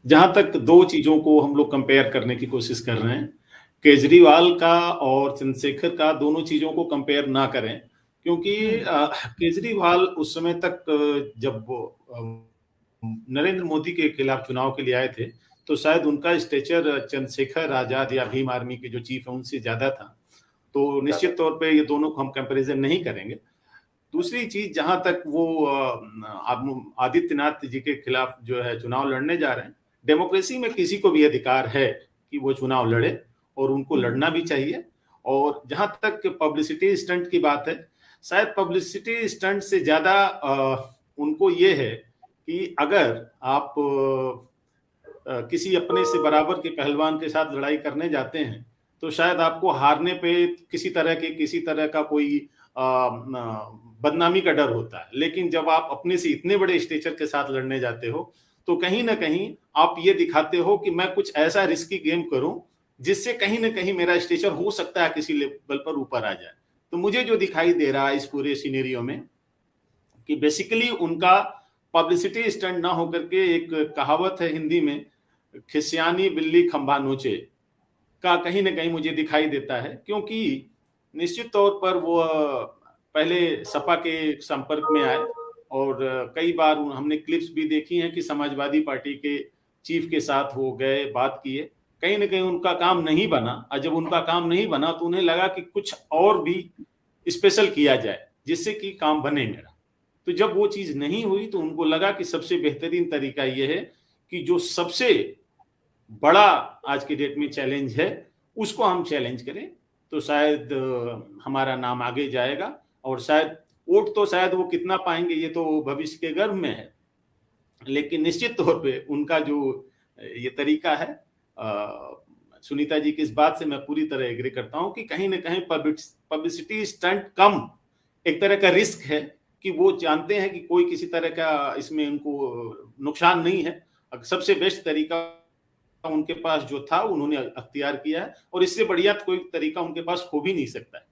जहां तक दो चीजों को हम लोग कंपेयर करने की कोशिश कर रहे हैं, केजरीवाल का और चंद्रशेखर का, दोनों चीजों को कंपेयर ना करें, क्योंकि हम्म। केजरीवाल उस समय तक जब वो नरेंद्र मोदी के खिलाफ चुनाव के लिए आए थे, तो शायद उनका स्टेचर चंद्रशेखर आजाद या भीम आर्मी के जो चीफ है उनसे ज्यादा था। तो ज्यादा। निश्चित तौर पे ये दोनों को हम कंपैरिजन नहीं करेंगे। दूसरी चीज, जहां तक वो आदित्यनाथ जी के खिलाफ जो है चुनाव लड़ने जा रहे हैं, डेमोक्रेसी में किसी को भी अधिकार है कि वो चुनाव लड़े, और उनको हम्म। लड़ना भी चाहिए। और जहां तक पब्लिसिटी स्टंट की बात है, शायद पब्लिसिटी स्टंट से ज्यादा उनको ये है कि अगर आप किसी अपने से बराबर के पहलवान के साथ लड़ाई करने जाते हैं, तो शायद आपको हारने पे किसी तरह का कोई बदनामी का डर होता है। लेकिन जब आप अपने से इतने बड़े स्टेचर के साथ लड़ने जाते हो, तो कहीं ना कहीं आप ये दिखाते हो कि मैं कुछ ऐसा रिस्की गेम करूं जिससे कहीं ना कहीं मेरा स्टेचर हो सकता है किसी लेवल पर ऊपर आ जाए। तो मुझे जो दिखाई दे रहा है इस पूरे सिनेरियो में, कि बेसिकली उनका पब्लिसिटी स्टंट ना होकर के, एक कहावत है हिंदी में, खिसियानी बिल्ली खंभा नोचे, का कहीं ना कहीं मुझे दिखाई देता है। क्योंकि निश्चित तौर पर वो पहले सपा के संपर्क में आए, और कई बार हमने क्लिप्स भी देखी हैं कि समाजवादी पार्टी के चीफ के साथ हो गए, बात किए, कहीं ना कहीं उनका काम नहीं बना। और जब उनका काम नहीं बना तो उन्हें लगा कि कुछ और भी स्पेशल किया जाए जिससे कि काम बने मेरा। तो जब वो चीज नहीं हुई तो उनको लगा कि सबसे बेहतरीन तरीका यह है कि जो सबसे बड़ा आज के डेट में चैलेंज है उसको हम चैलेंज करें, तो शायद हमारा नाम आगे जाएगा। और शायद वोट तो शायद वो कितना पाएंगे ये तो भविष्य के गर्भ में है, लेकिन निश्चित तौर पे उनका जो ये तरीका है, सुनीता जी की इस बात से मैं पूरी तरह एग्री करता हूं कि कहीं ना कहीं पब्लिसिटी स्टंट कम एक तरह का रिस्क है, कि वो जानते हैं कि कोई किसी तरह का इसमें उनको नुकसान नहीं है। सबसे बेस्ट तरीका उनके पास जो था उन्होंने अख्तियार किया है, और इससे बढ़िया कोई तरीका उनके पास हो भी नहीं सकता है।